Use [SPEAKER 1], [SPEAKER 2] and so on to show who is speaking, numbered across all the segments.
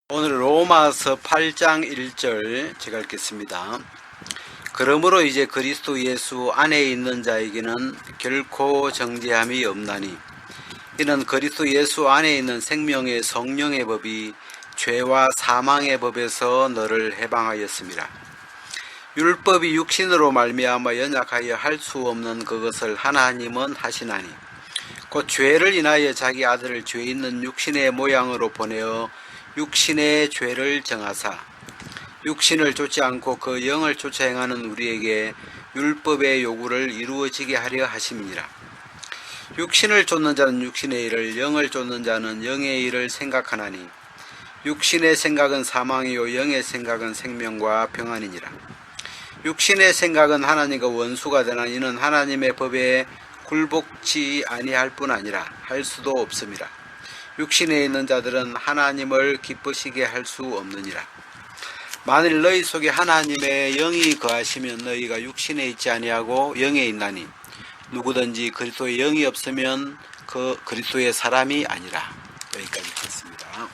[SPEAKER 1] 오늘 로마서 8장 1절 제가 읽겠습니다. 그러므로 이제 그리스도 예수 안에 있는 자에게는 결코 정죄함이 없나니 이는 그리스도 예수 안에 있는 생명의 성령의 법이 죄와 사망의 법에서 너를 해방하였습니다. 율법이 육신으로 말미암아 연약하여 할 수 없는 그것을 하나님은 하시나니 곧 죄를 인하여 자기 아들을 죄 있는 육신의 모양으로 보내어 육신의 죄를 정하사 육신을 쫓지 않고 그 영을 쫓아 행하는 우리에게 율법의 요구를 이루어지게 하려 하심이니라. 육신을 쫓는 자는 육신의 일을, 영을 쫓는 자는 영의 일을 생각하나니 육신의 생각은 사망이요 영의 생각은 생명과 평안이니라. 육신의 생각은 하나님과 원수가 되나 이는 하나님의 법에 굴복치 아니할 뿐 아니라 할 수도 없음이라. 육신에 있는 자들은 하나님을 기쁘시게 할 수 없느니라. 만일 너희 속에 하나님의 영이 거하시면 너희가 육신에 있지 아니하고 영에 있나니 누구든지 그리스도의 영이 없으면 그 그리스도의 사람이 아니라. 여기까지 읽겠습니다.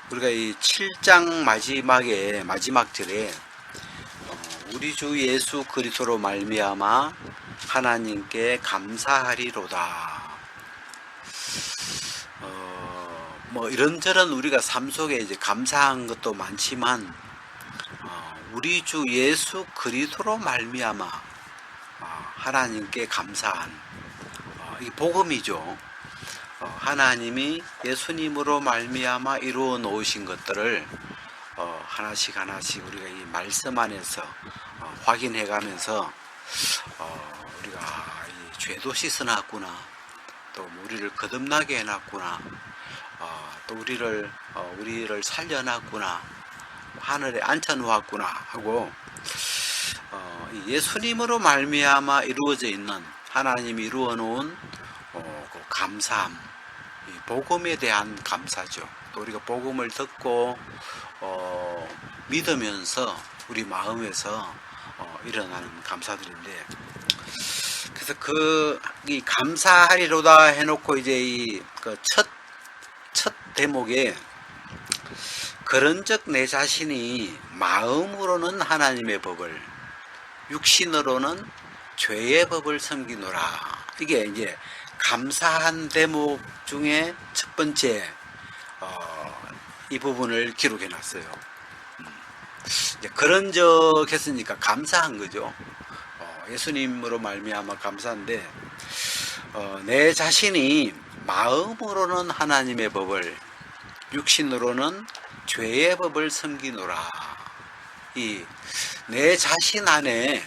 [SPEAKER 1] 우리가 이 7장 마지막 절에 우리 주 예수 그리스도로 말미암아 하나님께 감사하리로다. 이런저런 우리가 삶 속에 이제 감사한 것도 많지만 우리 주 예수 그리스도로 말미암아 하나님께 감사한 이 복음이죠. 하나님이 예수님으로 말미암아 이루어 놓으신 것들을 하나씩 우리가 이 말씀 안에서 확인해 가면서 우리가 이 죄도 씻어놨구나, 또 우리를 거듭나게 해놨구나, 또 우리를 살려놨구나, 하늘에 앉혀놓았구나 하고 예수님으로 말미암아 이루어져 있는 하나님이 이루어 놓은 그 감사함, 이 복음에 대한 감사죠. 또 우리가 복음을 듣고 믿으면서 우리 마음에서 일어나는 감사들인데, 그래서 이 감사하리로다 해놓고 이제 이 첫 대목에 그런즉 내 자신이 마음으로는 하나님의 법을 육신으로는 죄의 법을 섬기노라. 이게 이제 감사한 대목 중에 첫 번째 이 부분을 기록해 놨어요. 그런즉 했으니까 감사한 거죠. 예수님으로 말미암아 감사한데 내 자신이 마음으로는 하나님의 법을 육신으로는 죄의 법을 섬기노라. 이 내 자신 안에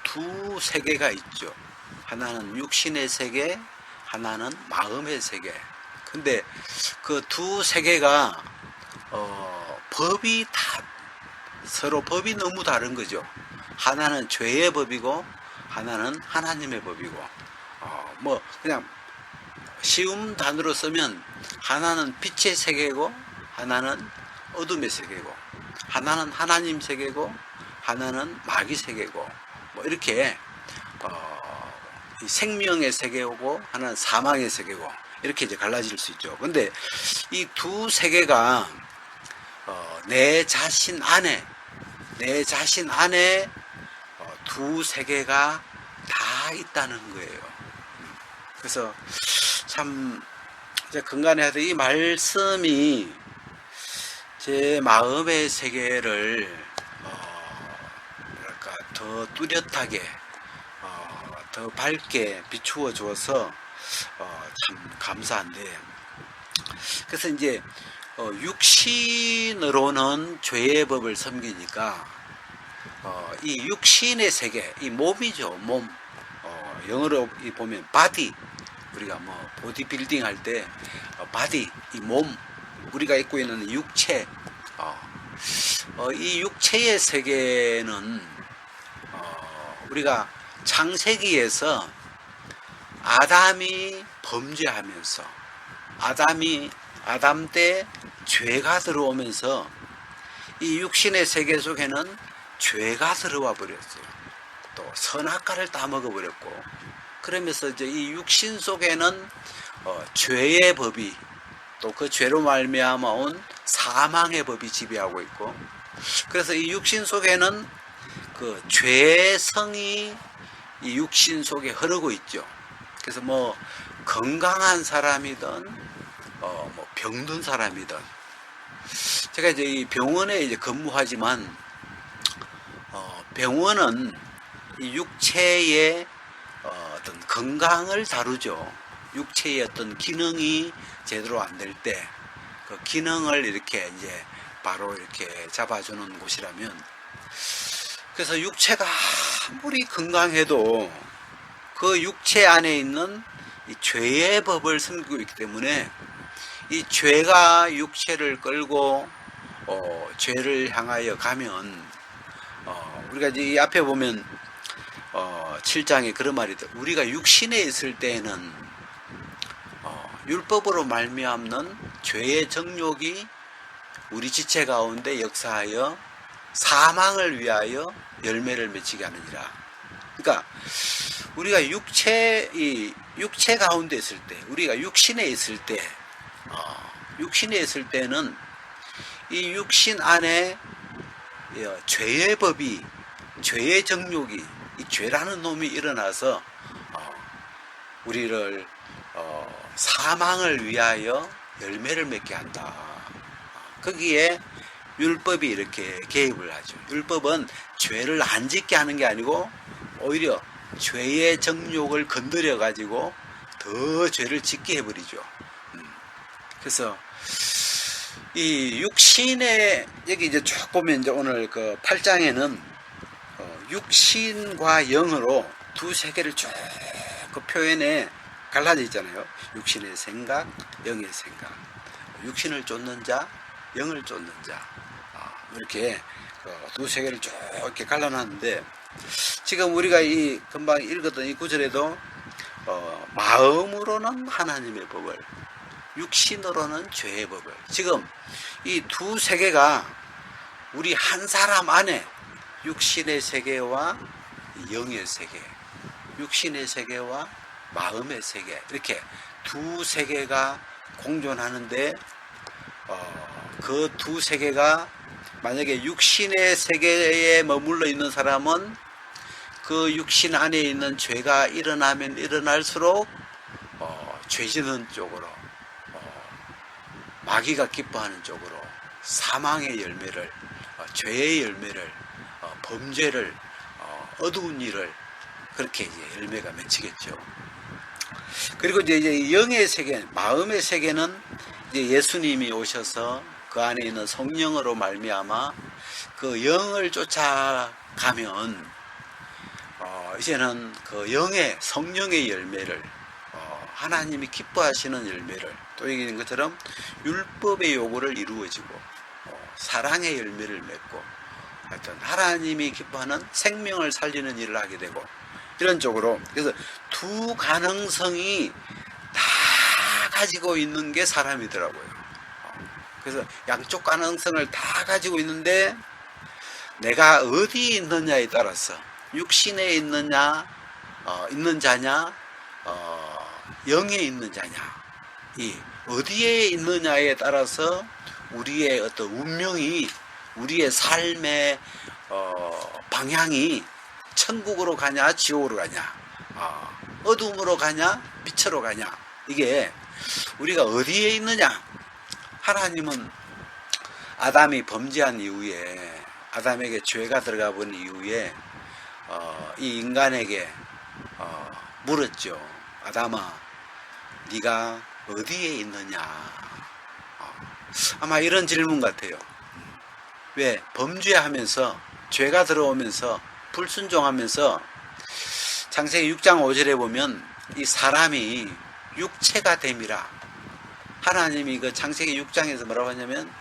[SPEAKER 1] 두 세계가 있죠. 하나는 육신의 세계, 하나는 마음의 세계. 근데 그 두 세계가 법이 서로 법이 너무 다른 거죠. 하나는 죄의 법이고 하나는 하나님의 법이고, 그냥 쉬운 단어로 쓰면 하나는 빛의 세계고 하나는 어둠의 세계고, 하나는 하나님 세계고 하나는 마귀 세계고, 이렇게 생명의 세계고 하나는 사망의 세계고, 이렇게 이제 갈라질 수 있죠. 근데 이 두 세계가 내 자신 안에 두 세계가 다 있다는 거예요. 그래서 참 근간에 이 말씀이 제 마음의 세계를 더 뚜렷하게 더 밝게 비추어 주어서 참 감사한데, 그래서 이제 육신으로는 죄의 법을 섬기니까 이 육신의 세계, 이 몸이죠. 몸. 영어로 보면 바디. 우리가 보디빌딩 할 때 바디, 이 몸, 우리가 입고 있는 육체, 이 육체의 세계는 우리가 창세기에서 아담이 범죄하면서 아담 때 죄가 들어오면서 이 육신의 세계 속에는 죄가 들어와 버렸어요. 또 선악과를 따먹어 버렸고, 그러면서 이제 이 육신 속에는 죄의 법이, 또 그 죄로 말미암아 온 사망의 법이 지배하고 있고, 그래서 이 육신 속에는 그 죄의 성이 이 육신 속에 흐르고 있죠. 그래서 뭐 건강한 사람이든 뭐 병든 사람이든, 제가 이제 이 병원에 이제 근무하지만 병원은 이 육체의 어떤 건강을 다루죠. 육체의 어떤 기능이 제대로 안 될 때 그 기능을 이렇게 이제 바로 이렇게 잡아주는 곳이라면, 그래서 육체가 아무리 건강해도 그 육체 안에 있는 이 죄의 법을 섬기고 있기 때문에 이 죄가 육체를 끌고 죄를 향하여 가면, 우리가 이제 이 앞에 보면 7장에 그런 말이 있다. 우리가 육신에 있을 때에는 율법으로 말미암는 죄의 정욕이 우리 지체 가운데 역사하여 사망을 위하여 열매를 맺히게 하느니라. 그러니까 우리가 육체 가운데 있을 때, 우리가 육신에 있을 때는 이 육신 안에 죄의 법이, 죄의 정욕이, 이 죄라는 놈이 일어나서 우리를 사망을 위하여 열매를 맺게 한다. 거기에 율법이 이렇게 개입을 하죠. 율법은 죄를 안 짓게 하는 게 아니고 오히려 죄의 정욕을 건드려 가지고 더 죄를 짓게 해버리죠. 그래서 이 육신의, 여기 이제 쭉 보면 이제 오늘 그 8장에는 육신과 영으로 두 세계를 쭉 그 표현에 갈라져 있잖아요. 육신의 생각, 영의 생각, 육신을 쫓는 자, 영을 쫓는 자, 이렇게 두 세계를 쭉 이렇게 갈라놨는데, 지금 우리가 이 금방 읽었던 이 구절에도 마음으로는 하나님의 법을, 육신으로는 죄의 법을, 지금 이 두 세계가 우리 한 사람 안에, 육신의 세계와 영의 세계, 육신의 세계와 마음의 세계, 이렇게 두 세계가 공존하는데, 그 두 세계가 만약에 육신의 세계에 머물러 있는 사람은 그 육신 안에 있는 죄가 일어나면 일어날수록 죄 짓는 쪽으로, 마귀가 기뻐하는 쪽으로 사망의 열매를, 죄의 열매를, 범죄를, 어두운 일을 그렇게 이제 열매가 맺히겠죠. 그리고 이제 영의 세계, 마음의 세계는 이제 예수님이 오셔서 그 안에 있는 성령으로 말미암아 그 영을 쫓아가면 이제는 그 영의, 성령의 열매를, 하나님이 기뻐하시는 열매를, 또 얘기한 것처럼 율법의 요구를 이루어지고 사랑의 열매를 맺고, 하여튼 하나님이 기뻐하는 생명을 살리는 일을 하게 되고, 이런 쪽으로. 그래서 두 가능성이 다 가지고 있는 게 사람이더라고요. 그래서 양쪽 가능성을 다 가지고 있는데, 내가 어디에 있느냐에 따라서, 육신에 있는 자냐, 영에 있는 자냐, 이 어디에 있느냐에 따라서 우리의 어떤 운명이, 우리의 삶의 방향이 천국으로 가냐, 지옥으로 가냐, 어둠으로 가냐, 빛으로 가냐, 이게 우리가 어디에 있느냐. 하나님은 아담이 범죄한 이후에, 아담에게 죄가 들어가 본 이후에 이 인간에게 물었죠. 아담아, 네가 어디에 있느냐. 아마 이런 질문 같아요. 왜? 범죄하면서, 죄가 들어오면서, 불순종하면서, 창세기 6장 5절에 보면 이 사람이 육체가 됨이라. 하나님이 그 창세기 6장에서 뭐라고 하냐면,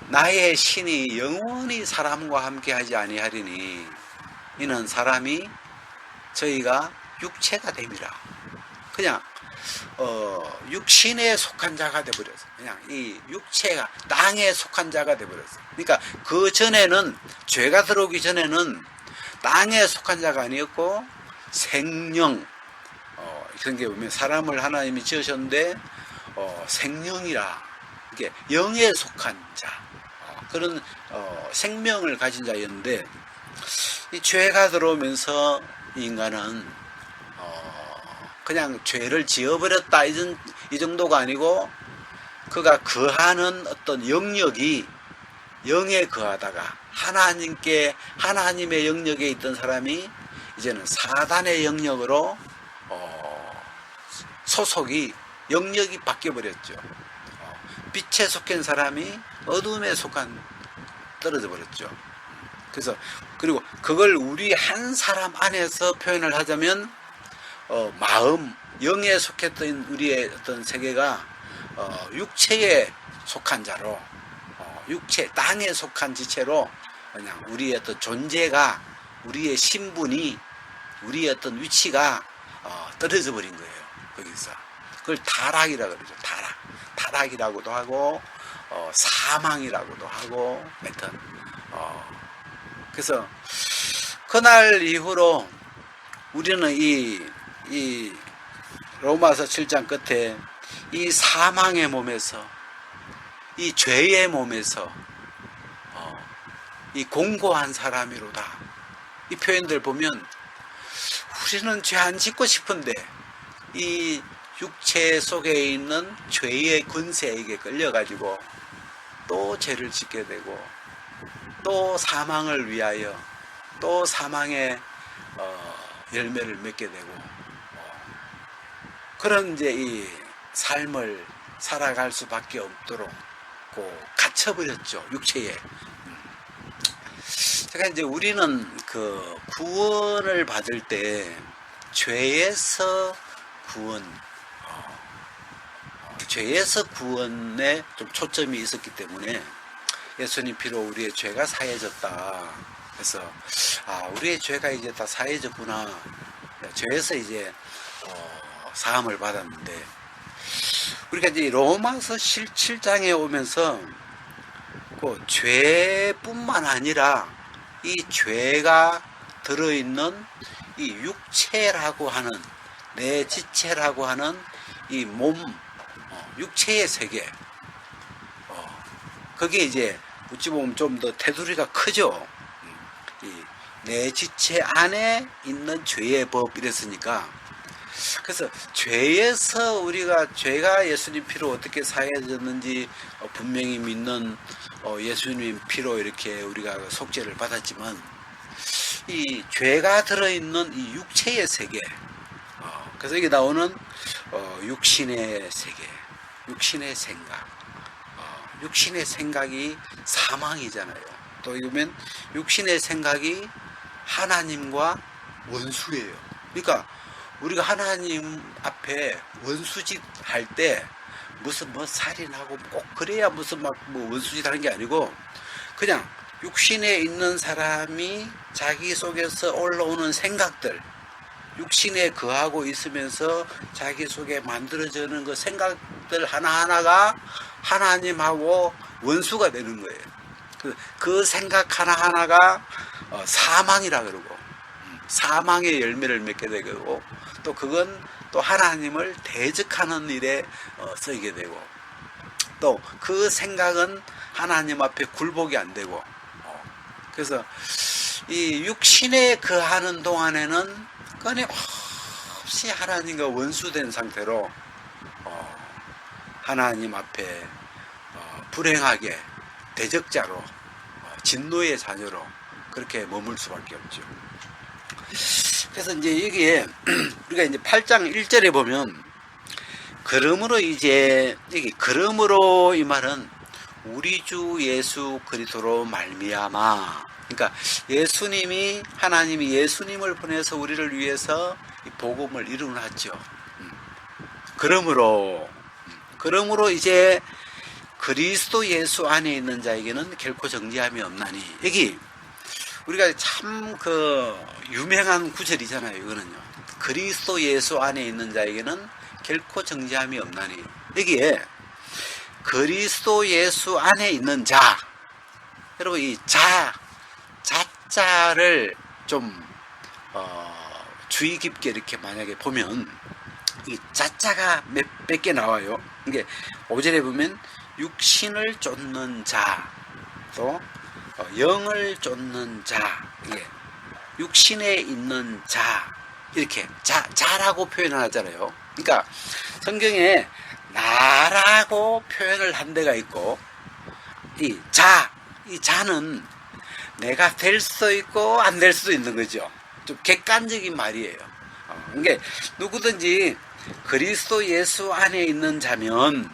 [SPEAKER 1] 나의 신이 영원히 사람과 함께 하지 아니하리니 이는 사람이, 저희가 육체가 됨이라. 그냥 육신에 속한 자가 되어버렸어. 그냥 이 육체가 땅에 속한 자가 되어버렸어. 그러니까 그 전에는, 죄가 들어오기 전에는 땅에 속한 자가 아니었고 생령, 그런 게 보면 사람을 하나님이 지으셨는데 생명이라 이게 영에 속한 자, 그런 생명을 가진 자였는데 이 죄가 들어오면서 이 인간은 그냥 죄를 지어버렸다 이 정도가 아니고 그가 거하는 어떤 영역이 영에 거하다가 하나님의 영역에 있던 사람이 이제는 사단의 영역으로 소속이 영역이 바뀌어 버렸죠. 빛에 속한 사람이 어둠에 떨어져 버렸죠. 그래서 그리고 그걸 우리 한 사람 안에서 표현을 하자면 마음 영에 속했던 우리의 어떤 세계가 육체에 속한 자로 육체 땅에 속한 지체로 그냥 우리의 어떤 존재가 우리의 신분이 우리의 어떤 위치가 떨어져 버린 거예요. 거기서 그걸 타락이라 그러죠. 타락이라고도 하고 사망이라고도 하고 하여튼 그래서 그날 이후로 우리는 이 로마서 7장 끝에 이 사망의 몸에서 이 죄의 몸에서 이 공고한 사람이로다 이 표현들 보면 우리는 죄 안 짓고 싶은데 이 육체 속에 있는 죄의 권세에게 끌려가지고 또 죄를 짓게 되고 또 사망을 위하여 또 사망의 열매를 맺게 되고 그런 이제 이 삶을 살아갈 수밖에 없도록 갇혀버렸죠. 육체에. 제가 이제 우리는 그 구원을 받을 때 죄에서 구원에 좀 초점이 있었기 때문에 예수님 피로 우리의 죄가 사해졌다. 그래서 우리의 죄가 이제 다 사해졌구나. 죄에서 이제 사함을 받았는데 우리가 이제 로마서 7장에 오면서 그 죄뿐만 아니라 이 죄가 들어있는 이 육체라고 하는 내 지체라고 하는 이 몸, 육체의 세계, 그게 이제 어찌 보면 좀 더 테두리가 크죠. 내 지체 안에 있는 죄의 법 이랬으니까. 그래서 죄에서 죄가 예수님 피로 어떻게 사해졌는지 분명히 믿는 예수님 피로 이렇게 우리가 속죄를 받았지만 이 죄가 들어있는 이 육체의 세계, 그래서 여기 나오는 육신의 세계, 육신의 생각, 육신의 생각이 사망이잖아요. 또 이러면 육신의 생각이 하나님과 원수예요. 그러니까 우리가 하나님 앞에 원수짓 할 때 무슨 살인하고 꼭 그래야 무슨 원수짓 하는 게 아니고 그냥 육신에 있는 사람이 자기 속에서 올라오는 생각들, 육신에 거하고 있으면서 자기 속에 만들어지는 그 생각들 하나하나가 하나님하고 원수가 되는 거예요. 그 생각 하나하나가 사망이라 그러고 사망의 열매를 맺게 되고 또 그건 또 하나님을 대적하는 일에 쓰이게 되고 또 그 생각은 하나님 앞에 굴복이 안 되고 그래서 이 육신에 거하는 동안에는 끊임없이 하나님과 원수된 상태로 하나님 앞에 불행하게 대적자로 진노의 자녀로 그렇게 머물 수밖에 없죠. 그래서 이제 여기에 우리가 이제 8장 1절에 보면 그러므로 그러므로 이 말은 우리 주 예수 그리스도로 말미암아, 그러니까 하나님이 예수님을 보내서 우리를 위해서 이 복음을 이루놨죠. 그러므로 이제 그리스도 예수 안에 있는 자에게는 결코 정죄함이 없나니, 여기 우리가 참 유명한 구절이잖아요. 이거는요. 그리스도 예수 안에 있는 자에게는 결코 정죄함이 없나니, 여기에 그리스도 예수 안에 있는 자, 여러분 이 자자를 좀 주의 깊게 이렇게 만약에 보면 이 자자가 몇 개 나와요. 이게 5절에 보면 육신을 쫓는 자, 또 영을 쫓는 자, 이게 육신에 있는 자, 이렇게 자라고 표현을 하잖아요. 그러니까 성경에 나라고 표현을 한 데가 있고, 이 자는 내가 될 수도 있고 안 될 수도 있는 거죠. 좀 객관적인 말이에요. 그러니까 누구든지 그리스도 예수 안에 있는 자면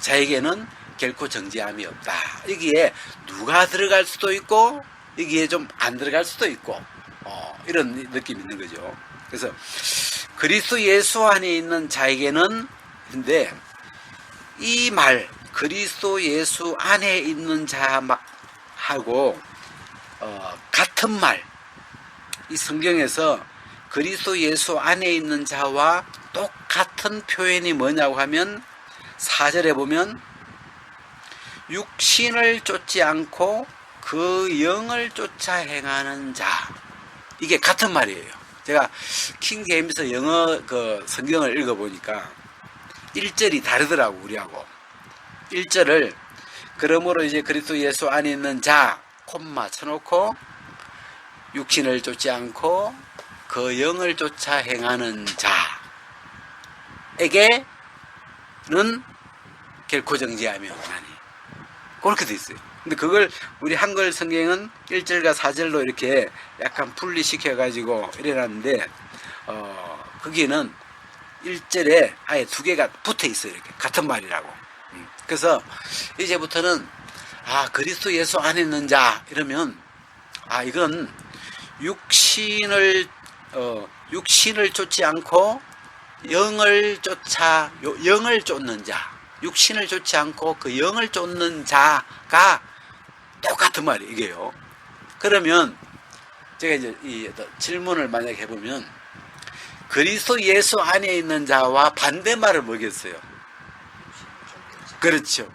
[SPEAKER 1] 자에게는 결코 정죄함이 없다. 여기에 누가 들어갈 수도 있고 여기에 좀 안 들어갈 수도 있고 이런 느낌이 있는 거죠. 그래서 그리스도 예수 안에 있는 자에게는, 근데 이 말 그리스도 예수 안에 있는 자하고 같은 말, 이 성경에서 그리스도 예수 안에 있는 자와 똑같은 표현이 뭐냐고 하면 4절에 보면 육신을 쫓지 않고 그 영을 쫓아 행하는 자, 이게 같은 말이에요. 제가 킹제임스 영어 그 성경을 읽어보니까 1절이 다르더라고, 우리하고. 1절을 그러므로 이제 그리스도 예수 안에 있는 자 콤마 쳐놓고 육신을 쫓지 않고 그 영을 쫓아 행하는 자에게는 결코 정죄함이 없나니, 그렇게 돼 있어요. 근데 그걸 우리 한글 성경은 1절과 4절로 이렇게 약간 분리시켜 가지고 이래놨는데 거기는 1절에 아예 두 개가 붙어 있어요. 이렇게 같은 말이라고. 그래서 이제부터는 그리스도 예수 안에 있는 자 이러면 이건 육신을 쫓지 않고 영을 쫓는 자, 육신을 쫓지 않고 그 영을 쫓는 자가 똑같은 말이에요. 그러면 제가 이제 이 질문을 만약에 해보면 그리스도 예수 안에 있는 자와 반대말을 뭐겠어요? 그렇죠.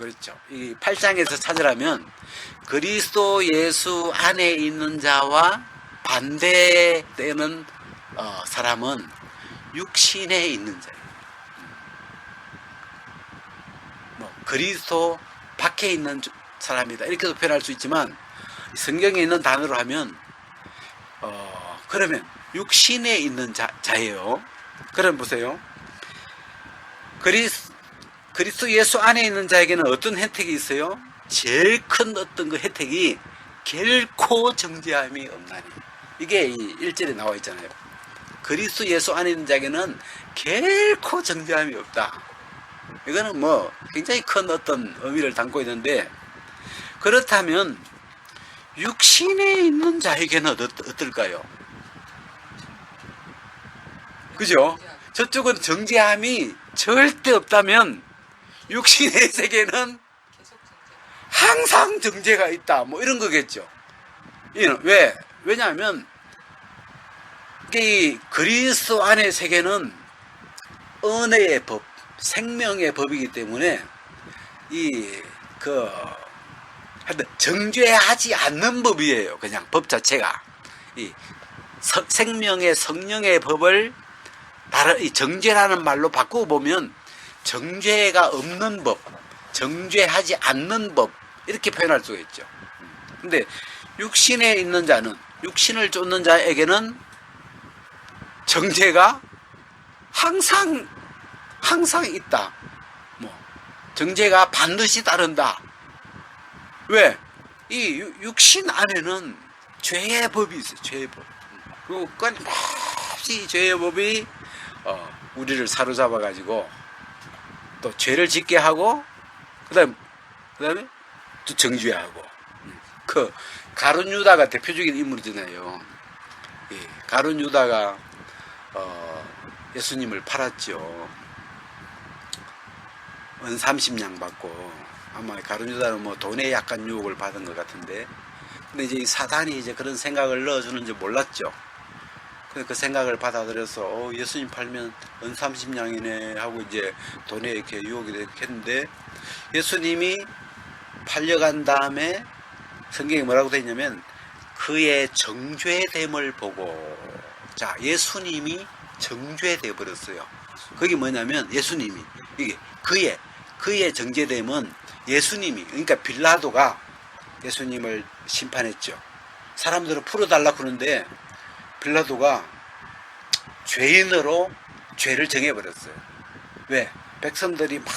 [SPEAKER 1] 이 8장에서 찾으라면 그리스도 예수 안에 있는 자와 반대되는 사람은 육신에 있는 자예요. 그리스도 밖에 있는 사람이다, 이렇게도 표현할 수 있지만 성경에 있는 단어로 하면 그러면 육신에 있는 자예요. 그럼 보세요. 그리스도 예수 안에 있는 자에게는 어떤 혜택이 있어요? 제일 큰 어떤 그 혜택이 결코 정죄함이 없나니, 이게 이 1절에 나와 있잖아요. 그리스도 예수 안에 있는 자에게는 결코 정죄함이 없다. 이거는 뭐 굉장히 큰 어떤 의미를 담고 있는데, 그렇다면 육신에 있는 자에게는 어떨까요? 그죠? 저쪽은 정죄함이 절대 없다면 육신의 세계는 항상 정죄가 있다, 뭐 이런 거겠죠. 왜? 왜냐하면 이 그리스도 안의 세계는 은혜의 법, 생명의 법이기 때문에 정죄하지 않는 법이에요. 그냥 법 자체가 이 생명의 성령의 법을 이 정죄라는 말로 바꾸어 보면 정죄가 없는 법, 정죄하지 않는 법, 이렇게 표현할 수가 있죠. 근데 육신에 있는 자는, 육신을 쫓는 자에게는 정죄가 항상 있다. 정죄가 반드시 따른다. 왜? 이 육신 안에는 죄의 법이 있어요. 죄의 법. 그리고 끊임없이 죄의 법이 우리를 사로잡아 가지고 또 죄를 짓게 하고, 그다음에 또 정죄하고. 그 가룟 유다가 대표적인 인물이잖아요. 가룟 유다가 예수님을 팔았죠. 은 30냥 받고, 아마 가룟 유다는 뭐 돈에 약간 유혹을 받은 것 같은데, 근데 이제 이 사단이 이제 그런 생각을 넣어주는지 몰랐죠. 그 생각을 받아들여서 예수님 팔면 은 30냥이네 하고 이제 돈에 이렇게 유혹이 됐는데, 예수님이 팔려간 다음에 성경에 뭐라고 되어 있냐면 그의 정죄됨을 보고, 자, 예수님이 정죄돼 버렸어요. 그게 뭐냐면 예수님이 이게 그의 정죄됨은 예수님이, 그러니까 빌라도가 예수님을 심판했죠. 사람들을 풀어달라 그러는데 빌라도가 죄인으로 죄를 정해버렸어요. 왜? 백성들이 막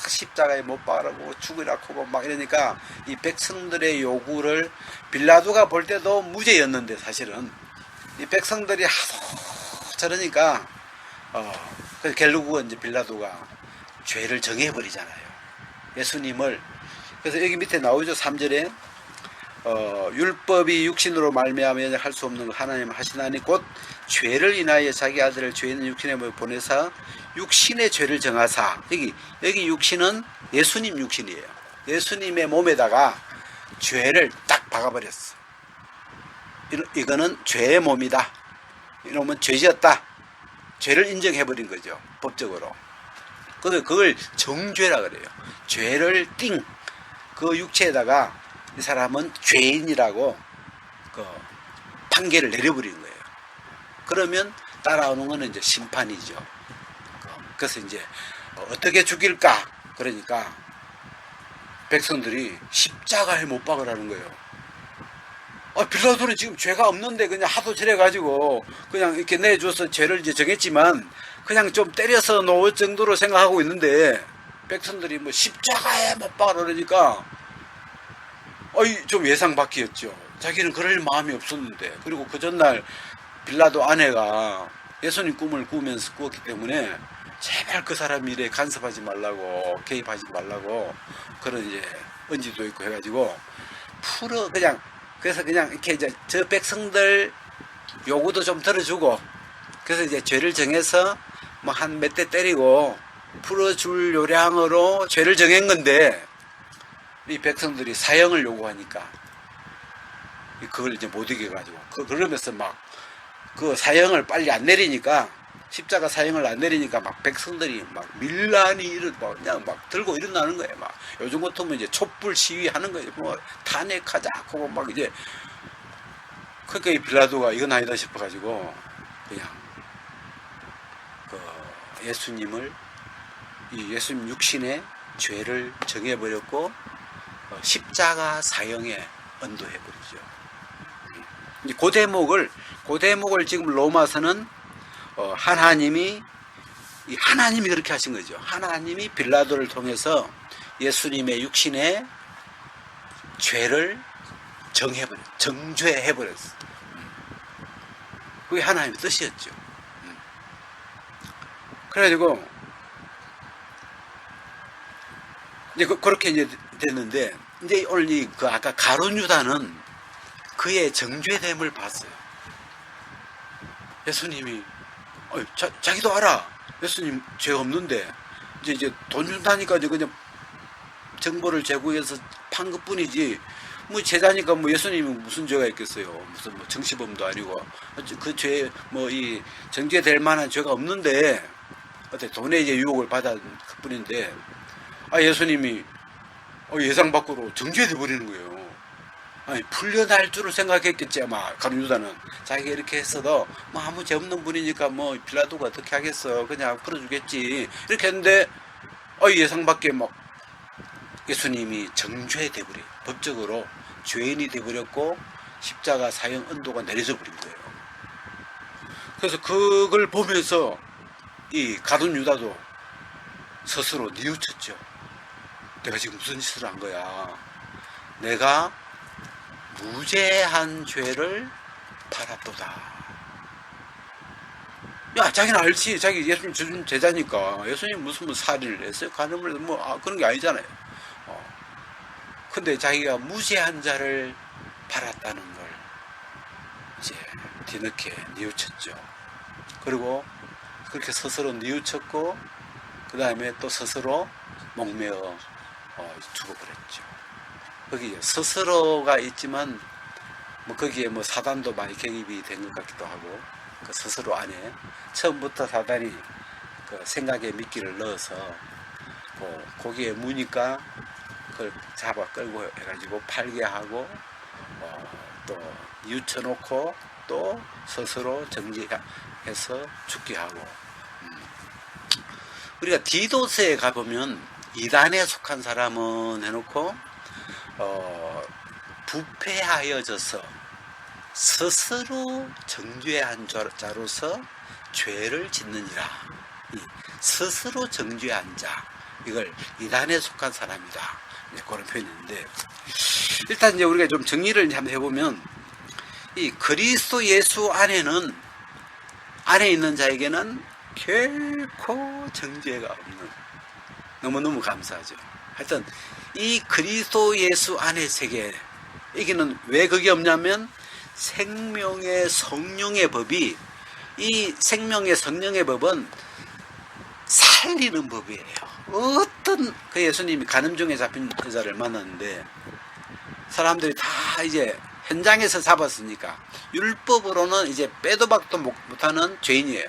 [SPEAKER 1] 십자가에 못 박으라고 죽으라고 막 이러니까 이 백성들의 요구를 빌라도가 볼 때도 무죄였는데 사실은 이 백성들이 하도 저러니까 그래서 결국은 이제 빌라도가 죄를 정해버리잖아요. 예수님을. 그래서 여기 밑에 나오죠. 3절에 율법이 육신으로 말미암아 할 수 없는 거 하나님 하시나니 곧 죄를 인하여 자기 아들을 죄 있는 육신에 보내사 육신의 죄를 정하사. 여기 육신은 예수님 육신이에요. 예수님의 몸에다가 죄를 딱 박아버렸어. 이거는 죄의 몸이다. 이러면 죄지었다. 죄를 인정해버린 거죠. 법적으로. 그래서 그걸 정죄라 그래요. 죄를 그 육체에다가 이 사람은 죄인이라고 그 판결을 내려버린 거예요. 그러면 따라오는 거는 이제 심판이죠. 그래서 이제 어떻게 죽일까? 그러니까 백성들이 십자가에 못 박으라는 거예요. 빌라도는 지금 죄가 없는데 그냥 하도 저래가지고 그냥 이렇게 내줘서 죄를 이제 정했지만 그냥 좀 때려서 놓을 정도로 생각하고 있는데 백성들이 뭐 십자가에 못 박으라 그러니까 좀 예상 밖이었죠. 자기는 그럴 마음이 없었는데. 그리고 그 전날 빌라도 아내가 예수님 꿈을 꾸면서 꾸었기 때문에 제발 그 사람 일에 간섭하지 말라고, 개입하지 말라고 그런 이제 언지도 있고 해가지고 그래서 그냥 이렇게 이제 저 백성들 요구도 좀 들어주고 그래서 이제 죄를 정해서 뭐 한 몇 대 때리고 풀어줄 요량으로 죄를 정한 건데 이 백성들이 사형을 요구하니까 그걸 이제 못 이겨가지고 그러면서 막 그 사형을 빨리 안 내리니까 십자가 사형을 안 내리니까 막 백성들이 막 밀란이 그냥 막 들고 일어나는 거예요. 막 요즘 같으면 이제 촛불 시위하는 거예요. 뭐 탄핵하자고 막 이제 그러니까 이 빌라도가 이건 아니다 싶어가지고 그냥 그 예수님 육신의 죄를 정해버렸고 십자가 사형에 언도해버리죠. 그 대목을 지금 로마서는 하나님이 그렇게 하신 거죠. 하나님이 빌라도를 통해서 예수님의 육신의 죄를 정죄해버렸어. 그게 하나님의 뜻이었죠. 그래가지고 이제 그렇게 이제 됐는데 이제 오늘 아까 가룟 유다는 그의 정죄됨을 봤어요. 예수님이 자기도 알아. 예수님 죄 없는데 이제 돈 준다니까 이제 그냥 정보를 제공해서 판 것뿐이지. 뭐 제자니까 뭐 예수님이 무슨 죄가 있겠어요. 무슨 뭐 정치범도 아니고 그 죄 이 정죄될 만한 죄가 없는데 어때 돈에 이제 유혹을 받은 것뿐인데 예수님이 예상 밖으로 정죄돼 버리는 거예요. 풀려날 줄을 생각했겠지 아마 가룟 유다는. 자기가 이렇게 했어도 뭐 아무 죄 없는 분이니까 뭐 빌라도가 어떻게 하겠어, 그냥 풀어주겠지 이렇게 했는데 예상 밖에 막 예수님이 정죄돼 버려, 법적으로 죄인이 돼 버렸고 십자가 사형 언도가 내려져 버린 거예요. 그래서 그걸 보면서 이 가룟 유다도 스스로 뉘우쳤죠. 내가 지금 무슨 짓을 한 거야. 내가 무죄한 죄를 팔았도다. 자기는 알지. 자기 예수님 주준 제자니까. 예수님 무슨 살인을 했어요? 간음을 그런 게 아니잖아요. 근데 자기가 무죄한 자를 팔았다는 걸 이제 뒤늦게 뉘우쳤죠. 그리고 그렇게 스스로 뉘우쳤고 그 다음에 또 스스로 목매어 죽어버렸죠. 거기 스스로가 있지만 거기에 사단도 많이 개입이 된 것 같기도 하고 그 스스로 안에 처음부터 사단이 그 생각에 미끼를 넣어서 거기에 무니까 그걸 잡아 끌고 해가지고 팔게 하고 또 뉘우쳐놓고 또 스스로 해서 죽게 하고, 우리가 디도스에 가보면 이단에 속한 사람은 해놓고 부패하여져서 스스로 정죄한 자로서 죄를 짓느니라. 스스로 정죄한 자, 이걸 이단에 속한 사람이다, 그런 표현인데, 일단 이제 우리가 좀 정리를 한번 해보면, 이 그리스도 예수 안에 있는 자에게는 결코 정죄가 없는, 너무너무 감사하죠. 하여튼 이 그리스도 예수 안의 세계, 여기는 왜 그게 없냐면 생명의 성령의 법이, 이 생명의 성령의 법은 살리는 법이에요. 어떤 그 예수님이 간음 중에 잡힌 여자를 만났는데 사람들이 다 이제 현장에서 잡았으니까 율법으로는 이제 빼도 박도 못하는 죄인이에요.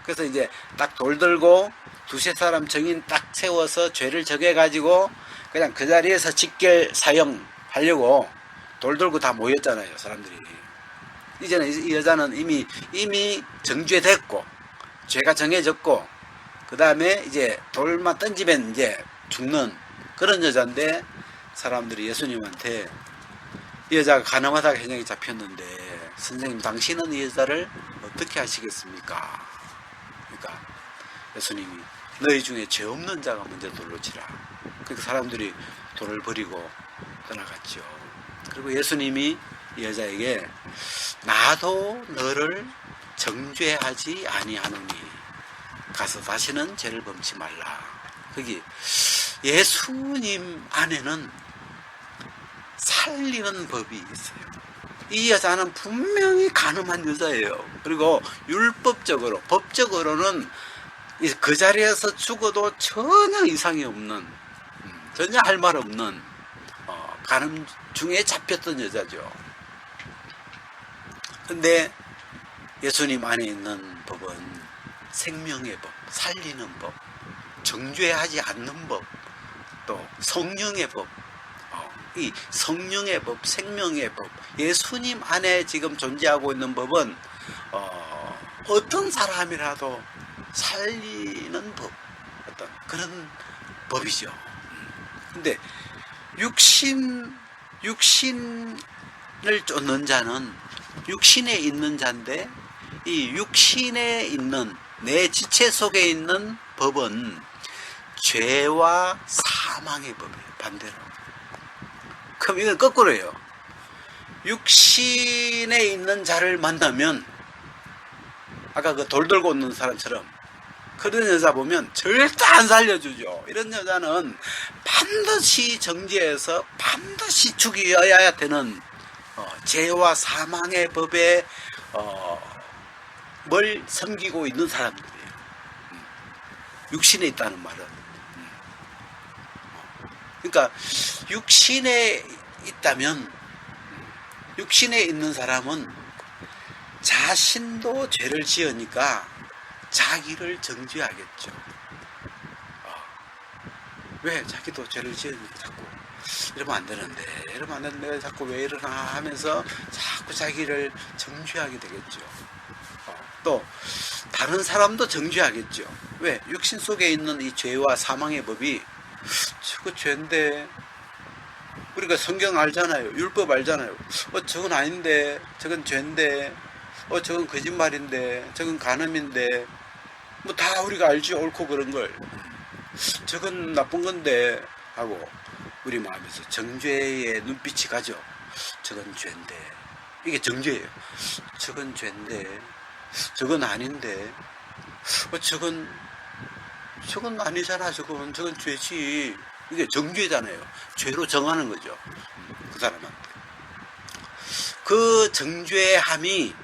[SPEAKER 1] 그래서 이제 딱 돌 들고 두세 사람 증인 딱 세워서 죄를 정해가지고 그냥 그 자리에서 직결 사형하려고 돌 들고 다 모였잖아요, 사람들이. 이제는 이 여자는 이미 정죄됐고 죄가 정해졌고, 그 다음에 이제 돌만 던지면 이제 죽는 그런 여자인데, 사람들이 예수님한테 이 여자가 가늠하다가 현장에 잡혔는데 선생님, 당신은 이 여자를 어떻게 하시겠습니까? 그러니까 예수님이 너희 중에 죄 없는 자가 먼저 돌로 치라. 그러니까 사람들이 돌을 버리고 떠나갔죠. 그리고 예수님이 이 여자에게 나도 너를 정죄하지 아니하노니 가서 다시는 죄를 범치 말라. 거기 예수님 안에는 살리는 법이 있어요. 이 여자는 분명히 간음한 여자예요. 그리고 율법적으로, 법적으로는 그 자리에서 죽어도 전혀 이상이 없는, 전혀 할 말 없는 간음 중에 잡혔던 여자죠. 근데 예수님 안에 있는 법은 생명의 법, 살리는 법, 정죄하지 않는 법, 또 성령의 법, 이 성령의 법, 생명의 법, 예수님 안에 지금 존재하고 있는 법은 어떤 사람이라도 살리는 법, 어떤 그런 법이죠. 근데 육신을 쫓는 자는 육신에 있는 자인데, 이 육신에 있는 내 지체 속에 있는 법은 죄와 사망의 법이에요. 반대로. 그럼 이건 거꾸로예요. 육신에 있는 자를 만나면 아까 그 돌 들고 있는 사람처럼 그런 여자 보면 절대 안 살려주죠. 이런 여자는 반드시 정죄해서 반드시 죽여야 되는 죄와 사망의 법에 뭘 섬기고 있는 사람들이에요. 육신에 있다는 말은. 그러니까 육신에 있다면, 육신에 있는 사람은 자신도 죄를 지으니까 자기를 정죄하겠죠. 왜? 자기도 죄를 지으니까 자꾸 이러면 안 되는데 자꾸 왜 이러나 하면서 자꾸 자기를 정죄하게 되겠죠. 또 다른 사람도 정죄하겠죠. 왜? 육신 속에 있는 이 죄와 사망의 법이 저거 죄인데, 우리가 성경 알잖아요. 율법 알잖아요. 저건 아닌데, 저건 죄인데, 저건 거짓말인데, 저건 간음인데, 뭐 다 우리가 알지, 옳고 그런 걸. 저건 나쁜 건데 하고 우리 마음에서 정죄의 눈빛이 가죠. 저건 죄인데, 이게 정죄예요. 저건 죄인데, 저건 아닌데, 저건 아니잖아. 저건 죄지. 이게 정죄잖아요. 죄로 정하는 거죠, 그 사람한테. 그 정죄함이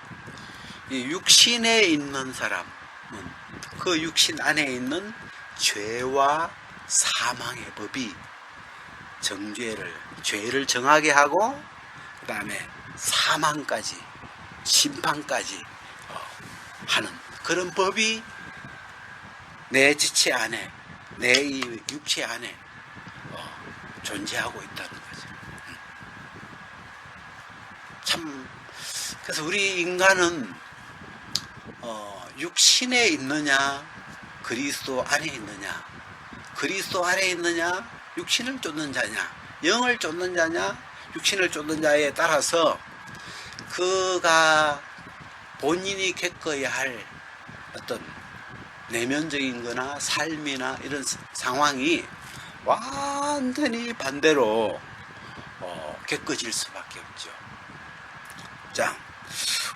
[SPEAKER 1] 육신에 있는 사람은 그 육신 안에 있는 죄와 사망의 법이 죄를 정하게 하고, 그 다음에 사망까지, 심판까지 하는 그런 법이 내 지체 안에, 내 이 육체 안에 존재하고 있다는 거죠. 참, 그래서 우리 인간은 육신에 있느냐 그리스도 안에 있느냐, 그리스도 안에 있느냐 육신을 쫓는 자냐, 영을 쫓는 자냐 육신을 쫓는 자에 따라서 그가 본인이 겪어야 할 어떤 내면적인 거나 삶이나 이런 상황이 완전히 반대로 겪어질 수밖에 없죠. 자,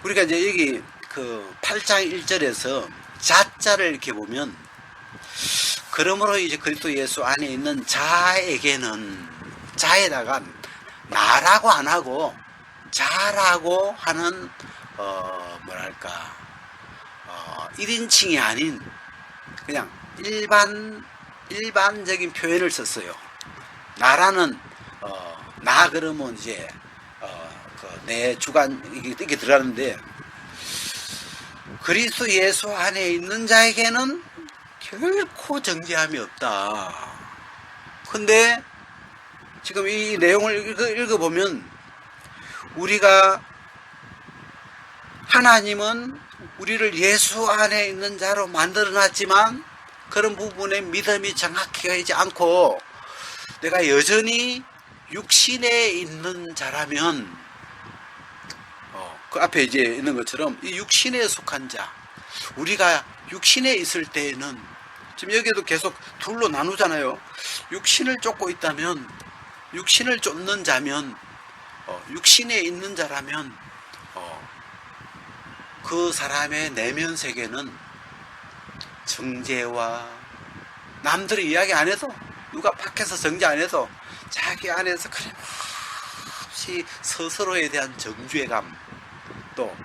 [SPEAKER 1] 우리가 이제 여기 그 8장 1절에서 자자를 이렇게 보면, 그러므로 이제 그리스도 예수 안에 있는 자에게는, 자에다가 나라고 안 하고 자라고 하는 뭐랄까 1인칭이 아닌 그냥 일반적인 표현을 썼어요. 나라는 나 그러면 이제 내 주관 이게 들어가는데, 그리스도 예수 안에 있는 자에게는 결코 정죄함이 없다. 근데 지금 이 내용을 읽어보면, 우리가 하나님은 우리를 예수 안에 있는 자로 만들어 놨지만 그런 부분에 믿음이 정확하지 않고 내가 여전히 육신에 있는 자라면, 그 앞에 이제 있는 것처럼 이 육신에 속한 자, 우리가 육신에 있을 때에는, 지금 여기에도 계속 둘로 나누잖아요. 육신을 쫓고 있다면, 육신을 쫓는 자면, 육신에 있는 자라면 그 사람의 내면 세계는 정죄와, 남들이 이야기 안 해도, 누가 밖에서 정죄 안 해도 자기 안에서 끊임없이 스스로에 대한 정죄감, 또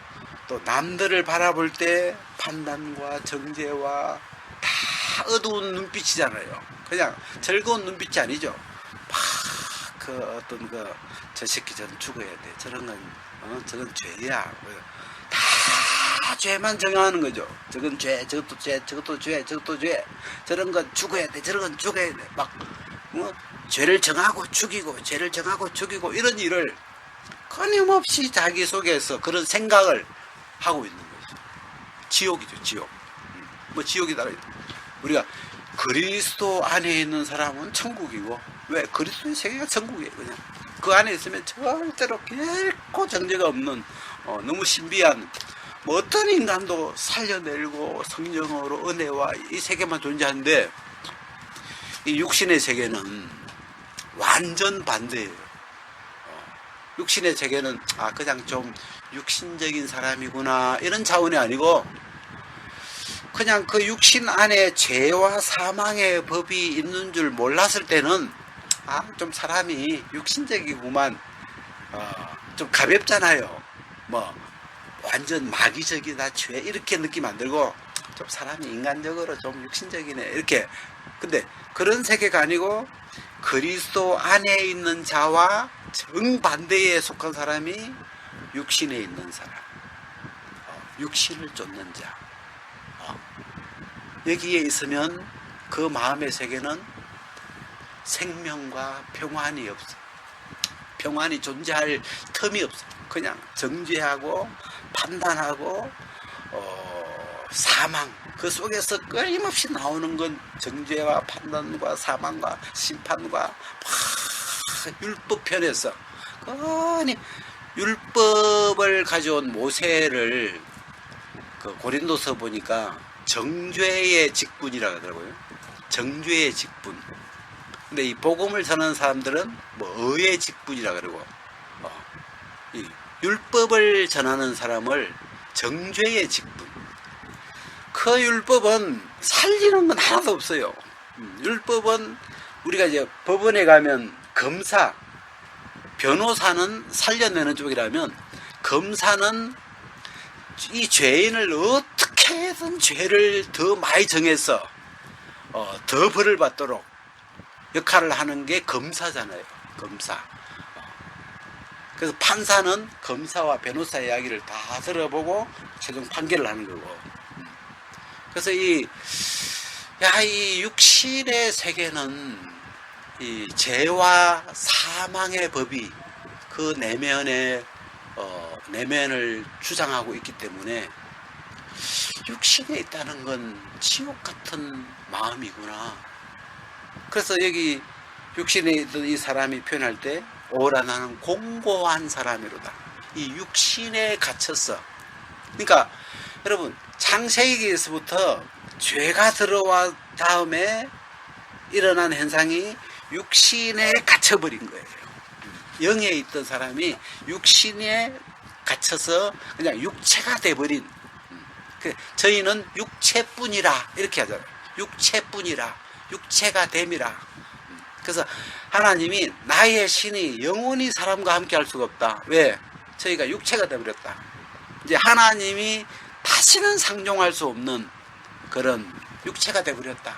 [SPEAKER 1] 남들을 바라볼 때 판단과 정죄와 다 어두운 눈빛이잖아요. 그냥 즐거운 눈빛이 아니죠. 막 그 어떤 저 새끼 저는 죽어야 돼, 저런 건 저건 죄야, 다 죄만 정하는 거죠. 저건 죄, 저것도 죄, 저것도 죄, 저것도 죄, 저런 건 죽어야 돼, 저런 건 죽어야 돼, 막 죄를 정하고 죽이고, 죄를 정하고 죽이고, 이런 일을 끊임없이 자기 속에서 그런 생각을 하고 있는 거죠. 지옥이죠, 지옥. 지옥이다. 우리가 그리스도 안에 있는 사람은 천국이고, 왜? 그리스도의 세계가 천국이에요. 그냥 그 안에 있으면 절대로 결코 정죄가 없는 너무 신비한, 어떤 인간도 살려내고 성령으로 은혜와 이 세계만 존재하는데, 이 육신의 세계는 완전 반대예요. 육신의 세계는 그냥 좀 육신적인 사람이구나 이런 차원이 아니고, 그냥 그 육신 안에 죄와 사망의 법이 있는 줄 몰랐을 때는 좀 사람이 육신적이구만, 좀 가볍잖아요. 완전 마귀적이다, 죄, 이렇게 느낌 안 들고, 좀 사람이 인간적으로 좀 육신적이네, 이렇게. 근데 그런 세계가 아니고, 그리스도 안에 있는 자와 정반대에 속한 사람이 육신에 있는 사람, 육신을 쫓는 자. 여기에 있으면 그 마음의 세계는 생명과 평안이 없어. 평안이 존재할 틈이 없어. 그냥 정죄하고 판단하고 사망, 그 속에서 끊임없이 나오는 건 정죄와 판단과 사망과 심판과 율법편에서 아니 율법을 가져온 모세를 그 고린도서 보니까 정죄의 직분이라고 하더라고요. 정죄의 직분. 근데 이 복음을 전하는 사람들은 의의 직분이라고 그러고, 이 율법을 전하는 사람을 정죄의 직분. 그 율법은 살리는 건 하나도 없어요. 율법은 우리가 이제 법원에 가면 검사, 변호사는 살려내는 쪽이라면, 검사는 이 죄인을 어떻게든 죄를 더 많이 정해서 더 벌을 받도록 역할을 하는 게 검사잖아요. 검사. 그래서 판사는 검사와 변호사 이야기를 다 들어보고 최종 판결을 하는 거고. 그래서 이 육신의 세계는 이 죄와 사망의 법이 그 내면을 주장하고 있기 때문에, 육신에 있다는 건 지옥 같은 마음이구나. 그래서 여기 육신에 있던 이 사람이 표현할 때 오라 나는 공고한 사람이로다. 이 육신에 갇혔어. 그러니까 여러분 창세기에서부터 죄가 들어와 다음에 일어난 현상이 육신에 갇혀버린 거예요. 영에 있던 사람이 육신에 갇혀서 그냥 육체가 돼버린. 저희는 육체뿐이라 이렇게 하잖아요. 육체뿐이라, 육체가 됨이라. 그래서 하나님이 나의 신이 영원히 사람과 함께 할 수가 없다. 왜? 저희가 육체가 돼버렸다. 이제 하나님이 다시는 상종할 수 없는 그런 육체가 돼버렸다.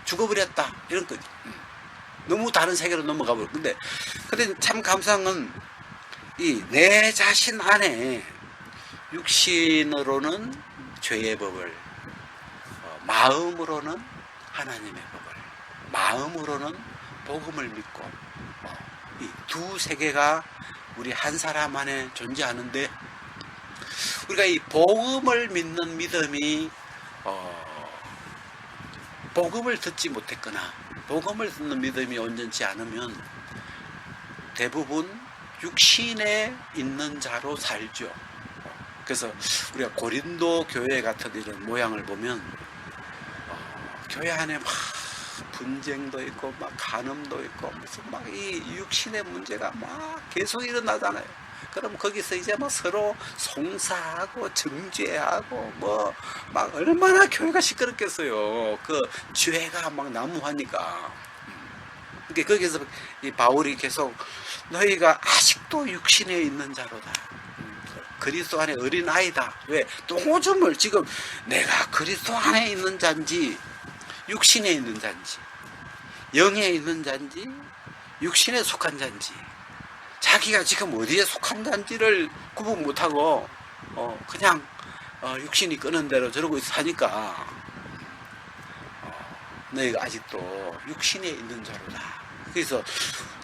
[SPEAKER 1] 죽어버렸다. 이런 거지. 너무 다른 세계로 넘어가 버려. 근데 참 감사한 건 이 내 자신 안에 육신으로는 죄의 법을, 마음으로는 하나님의 법을, 마음으로는 복음을 믿고, 이 두 세계가 우리 한 사람 안에 존재하는데, 우리가 이 복음을 믿는 믿음이 복음을 듣지 못했거나 복음을 듣는 믿음이 온전치 않으면 대부분 육신에 있는 자로 살죠. 그래서 우리가 고린도 교회 같은 이런 모양을 보면 교회 안에 막 분쟁도 있고 막 간음도 있고 무슨 막 이 육신의 문제가 막 계속 일어나잖아요. 그럼 거기서 이제 뭐 서로 송사하고 정죄하고 뭐 막 얼마나 교회가 시끄럽겠어요. 그 죄가 막 난무하니까. 그러니까 거기서 이 바울이 계속 너희가 아직도 육신에 있는 자로다. 그리스도 안에 어린 아이다. 왜? 똥오줌을 지금 내가 그리스도 안에 있는 자인지 육신에 있는 자인지 영에 있는 자인지 육신에 속한 자인지 자기가 지금 어디에 속한 자인지를 구분 못하고 그냥 육신이 끄는 대로 저러고 사니까 너희가 아직도 육신에 있는 자로다. 그래서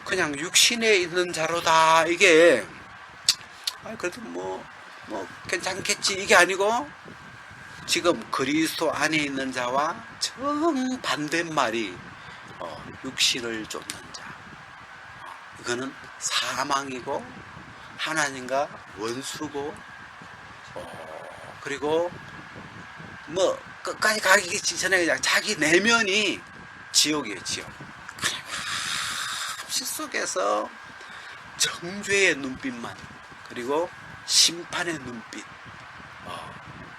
[SPEAKER 1] 그냥 육신에 있는 자로다 이게 그래도 뭐 괜찮겠지 이게 아니고 지금 그리스도 안에 있는 자와 정반대말이 육신을 쫓는 자. 이거는 사망이고 하나님과 원수고 그리고 뭐 끝까지 가기 전에 그냥 자기 내면이 지옥이에요. 지옥. 실 속에서 정죄의 눈빛만 그리고 심판의 눈빛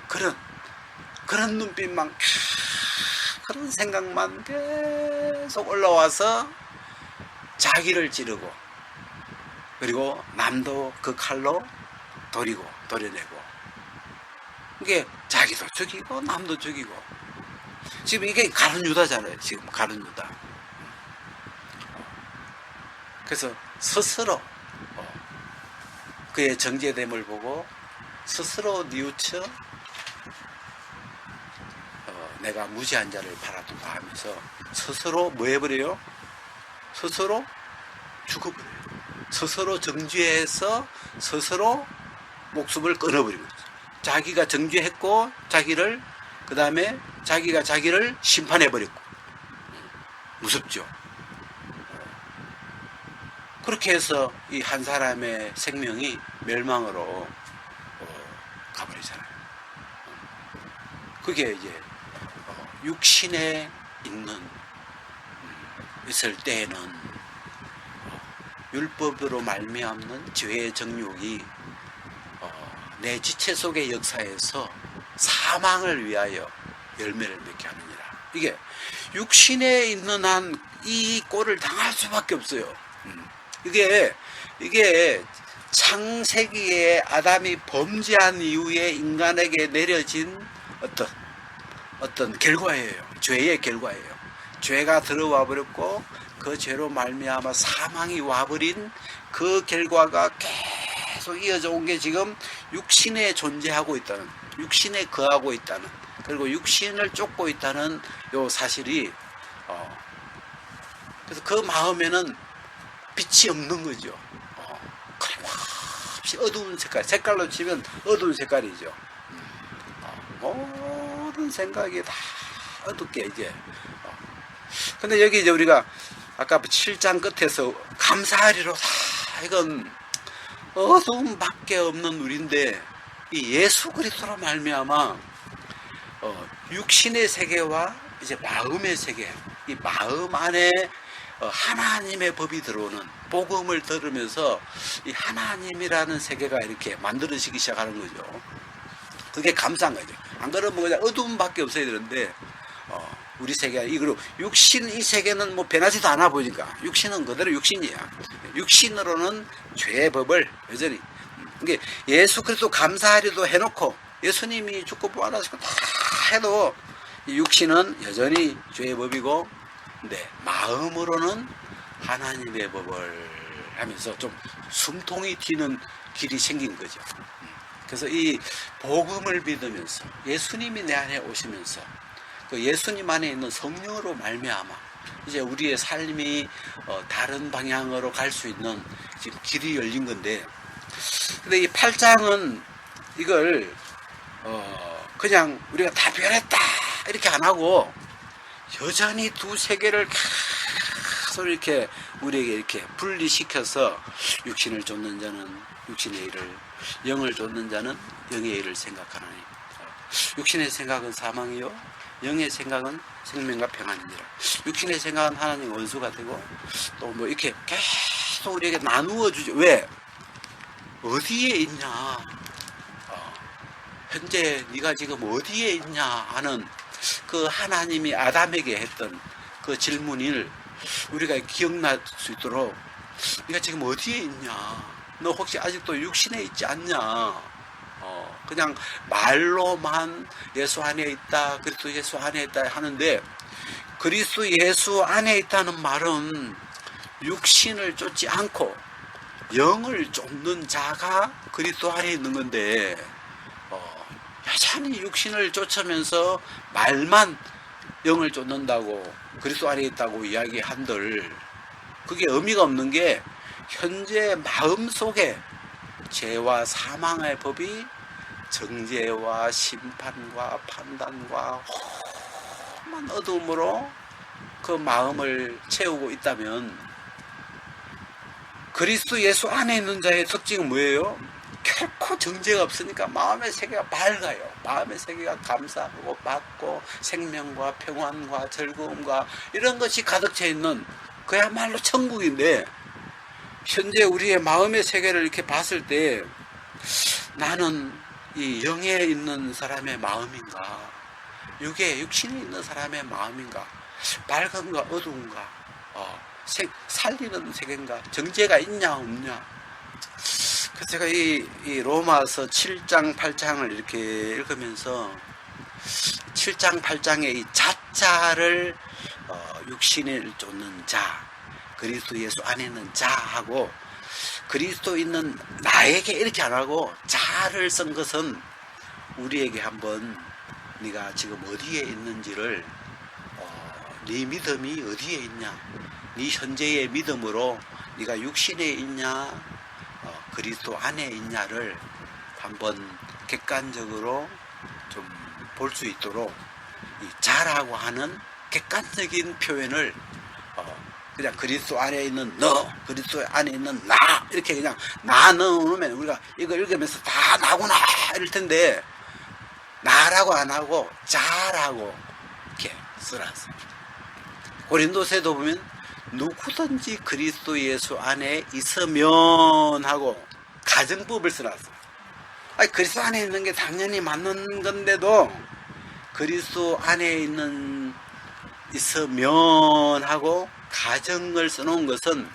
[SPEAKER 1] 그런 눈빛만 그런 생각만 계속 올라와서 자기를 찌르고 그리고 남도 그 칼로 도려내고 이게 자기도 죽이고 남도 죽이고 지금 이게 가룟 유다잖아요. 지금 가룟 유다. 그래서 스스로 그의 정죄됨을 보고 스스로 뉘우쳐 내가 무지한 자를 바라두고 하면서 스스로 뭐 해버려요? 스스로 죽어버려요. 스스로 정죄해서 스스로 목숨을 끊어버리고 있어요. 자기가 정죄했고 자기를 그 다음에 자기가 자기를 심판해버렸고 무섭죠. 그렇게 해서 이 한 사람의 생명이 멸망으로 가버리잖아요. 그게 이제 육신에 있을 때에는 율법으로 말미암는 죄의 정욕이 내 지체 속의 역사에서 사망을 위하여 열매를 맺게 하느니라. 이게 육신에 있는 한 이 꼴을 당할 수밖에 없어요. 이게 창세기에 아담이 범죄한 이후에 인간에게 내려진 어떤 결과예요. 죄의 결과예요. 죄가 들어와 버렸고 그 죄로 말미암아 사망이 와버린 그 결과가 계속 이어져 온 게 지금 육신에 존재하고 있다는, 육신에 거하고 있다는, 그리고 육신을 쫓고 있다는 요 사실이 그래서 그 마음에는 빛이 없는 거죠. 그림없이 어두운 색깔로 치면 어두운 색깔이죠. 모든 생각이 다 어둡게 이제. 근데 여기 이제 우리가 아까 7장 끝에서 감사하리로 다 이건 어두움밖에 없는 우리인데 이 예수 그리스도로 말미암아 육신의 세계와 이제 마음의 세계, 이 마음 안에 하나님의 법이 들어오는 복음을 들으면서 이 하나님이라는 세계가 이렇게 만들어지기 시작하는 거죠. 그게 감사한 거죠. 안 그러면 그냥 어두움밖에 없어야 되는데 우리 세계가 이거로 육신 이 세계는 뭐 변하지도 않아 보니까 육신은 그대로 육신이야. 육신으로는 죄의 법을 여전히 이게 예수 그리스도 감사하리도 해놓고 예수님이 죽고 부활하시고 다 해도 이 육신은 여전히 죄의 법이고, 근데 마음으로는 하나님의 법을 하면서 좀 숨통이 튀는 길이 생긴 거죠. 그래서 이 복음을 믿으면서 예수님이 내 안에 오시면서 그 예수님 안에 있는 성령으로 말미암아 이제 우리의 삶이 다른 방향으로 갈 수 있는 지금 길이 열린 건데, 근데 이 8장은 이걸 그냥 우리가 다 변했다 이렇게 안 하고 여전히 두 세계를 계속 이렇게 우리에게 이렇게 분리시켜서 육신을 쫓는 자는 육신의 일을, 영을 쫓는 자는 영의 일을 생각하나니 육신의 생각은 사망이요 영의 생각은 생명과 평안이니라. 육신의 생각은 하나님 원수가 되고 또 뭐 이렇게 계속 우리에게 나누어 주죠. 왜? 어디에 있냐? 현재 네가 지금 어디에 있냐 하는 그 하나님이 아담에게 했던 그 질문을 우리가 기억날 수 있도록 네가 지금 어디에 있냐? 너 혹시 아직도 육신에 있지 않냐? 그냥 말로만 예수 안에 있다, 그리스도 예수 안에 있다 하는데, 그리스도 예수 안에 있다는 말은 육신을 쫓지 않고 영을 쫓는 자가 그리스도 안에 있는 건데, 여전히 육신을 쫓으면서 말만 영을 쫓는다고 그리스도 안에 있다고 이야기한들 그게 의미가 없는 게, 현재 마음속에 죄와 사망의 법이 정죄와 심판과 판단과 험한 어둠으로 그 마음을 채우고 있다면, 그리스도 예수 안에 있는 자의 특징은 뭐예요? 결코 정죄가 없으니까 마음의 세계가 밝아요. 마음의 세계가 감사하고 받고 생명과 평안과 즐거움과 이런 것이 가득 차 있는 그야말로 천국인데, 현재 우리의 마음의 세계를 이렇게 봤을 때 나는 이 영에 있는 사람의 마음인가, 육신에 있는 사람의 마음인가, 밝은가 어두운가, 살리는 세계인가, 정죄가 있냐 없냐. 그래서 제가 이 로마서 7장 8장을 이렇게 읽으면서 7장 8장의 이 자자를 육신을 쫓는 자, 그리스도 예수 안에 있는 자하고 그리스도 있는 나에게 이렇게 안 하고 자를 쓴 것은 우리에게 한번 네가 지금 어디에 있는지를, 네 믿음이 어디에 있냐, 네 현재의 믿음으로 네가 육신에 있냐 그리스도 안에 있냐를 한번 객관적으로 좀 볼 수 있도록 이 자라고 하는 객관적인 표현을 그냥 그리스도 안에 있는 너, 그리스도 안에 있는 나 이렇게 그냥 나 넣으면 우리가 이거 읽으면서 다 나구나 이럴 텐데, 나라고 안 하고 자라고 이렇게 써놨어요. 고린도서에도 보면 누구든지 그리스도 예수 안에 있으면 하고 가정법을 써놨어요. 아니, 그리스도 안에 있는 게 당연히 맞는 건데도 그리스도 안에 있으면 하고 가정을 써놓은 것은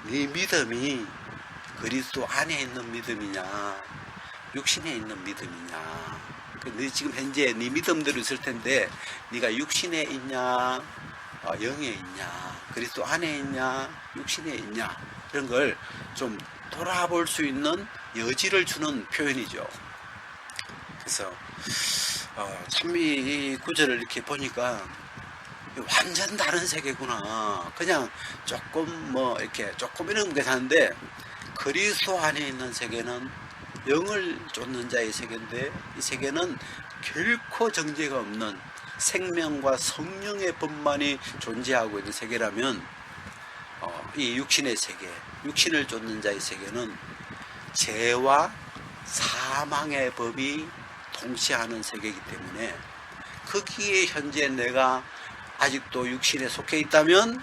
[SPEAKER 1] 네 믿음이 그리스도 안에 있는 믿음이냐 육신에 있는 믿음이냐. 네 지금 현재 네 믿음대로 있을 텐데 네가 육신에 있냐 영에 있냐 그리스도 안에 있냐 육신에 있냐, 이런 걸 좀 돌아볼 수 있는 여지를 주는 표현이죠. 그래서 참 이 구절을 이렇게 보니까 완전 다른 세계구나. 그냥 조금 뭐 이렇게 조금 이런 게 사는데, 그리스도 안에 있는 세계는 영을 쫓는 자의 세계인데, 이 세계는 결코 정죄가 없는 생명과 성령의 법만이 존재하고 있는 세계라면 이 육신의 세계, 육신을 쫓는 자의 세계는 죄와 사망의 법이 통치하는 세계이기 때문에 거기에 현재 내가 아직도 육신에 속해 있다면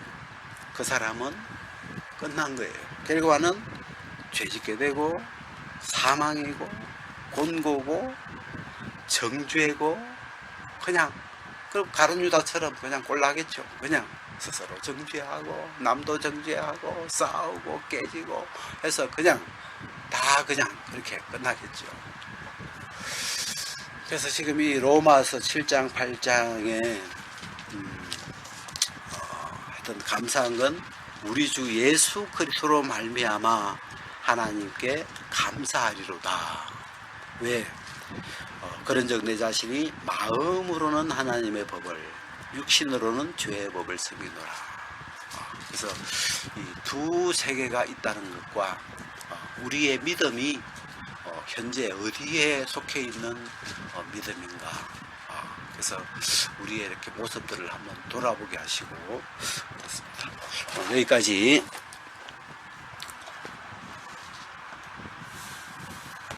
[SPEAKER 1] 그 사람은 끝난 거예요. 결과는 죄짓게 되고 사망이고 곤고고 정죄고 그냥 그럼 가룟 유다처럼 그냥 꼴나겠죠. 그냥 스스로 정죄하고 남도 정죄하고 싸우고 깨지고 해서 그냥 다 그냥 그렇게 끝나겠죠. 그래서 지금 이 로마서 7장 8장에 하여튼 감사한 건 우리 주 예수 그리스도로 말미암아 하나님께 감사하리로다. 왜? 그런즉 내 자신이 마음으로는 하나님의 법을 육신으로는 죄의 법을 섬기노라. 그래서 이 두 세계가 있다는 것과 우리의 믿음이 현재 어디에 속해 있는 믿음인가. 그래서 우리의 이렇게 모습들을 한번 돌아보게 하시고 그렇습니다. 여기까지